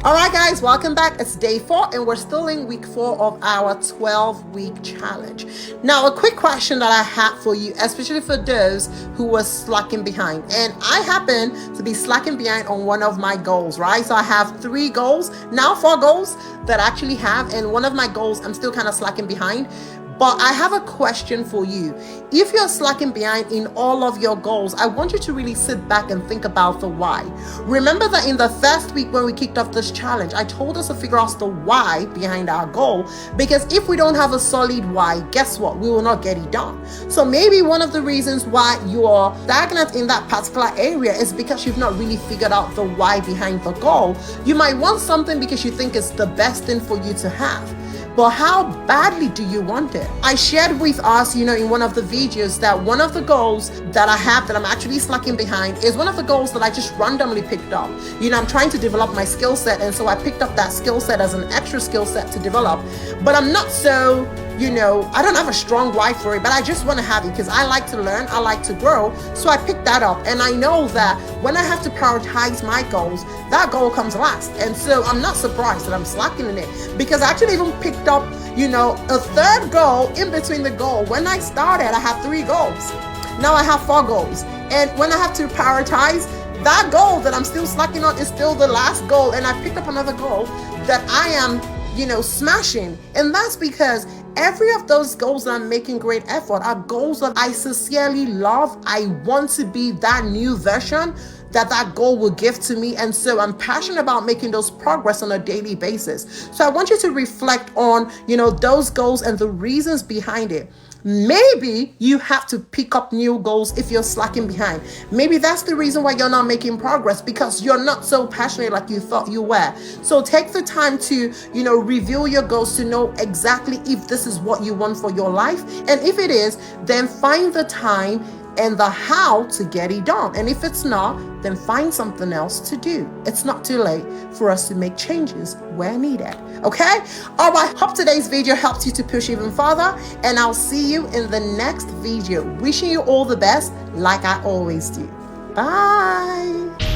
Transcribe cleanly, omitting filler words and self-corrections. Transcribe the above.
All right, guys, welcome back. It's day 4 and we're still in week 4 of our 12-week challenge. Now, a quick question that I have for you, especially for those who were slacking behind. And I happen to be slacking behind on one of my goals, right? So I have 3 goals, now 4 goals that I actually have. And one of my goals, I'm still kind of slacking behind. But I have a question for you. If you're slacking behind in all of your goals, I want you to really sit back and think about the why. Remember that in the first week when we kicked off this challenge, I told us to figure out the why behind our goal, because if we don't have a solid why, guess what? We will not get it done. So maybe one of the reasons why you're stagnant in that particular area is because you've not really figured out the why behind the goal. You might want something because you think it's the best thing for you to have. But how badly do you want it? I shared with us, in one of the videos that one of the goals that I have that I'm actually slacking behind is one of the goals that I just randomly picked up. I'm trying to develop my skill set, and so I picked up that skill set as an extra skill set to develop. But I'm not so, I don't have a strong why for it, but I just want to have it because I like to learn, I like to grow. So I picked that up, and I know that when I have to prioritize my goals, that goal comes last. And so I'm not surprised that I'm slacking in it, because I actually even picked up, a third goal in between the goal. When I started, I had 3 goals. Now I have 4 goals. And when I have to prioritize, that goal that I'm still slacking on is still the last goal. And I picked up another goal that I am, smashing. And that's because every of those goals that I'm making great effort are goals that I sincerely love. I want to be that new version that goal will give to me. And so I'm passionate about making those progress on a daily basis. So I want you to reflect on, those goals and the reasons behind it. Maybe you have to pick up new goals if you're slacking behind. Maybe that's the reason why you're not making progress, because you're not so passionate like you thought you were. So take the time to, review your goals to know exactly if this is what you want for your life. And if it is, then find the time and the how to get it done. And if it's not, then find something else to do. It's not too late for us to make changes where needed. Okay? All right. Hope today's video helps you to push even further. And I'll see you in the next video. Wishing you all the best, like I always do. Bye.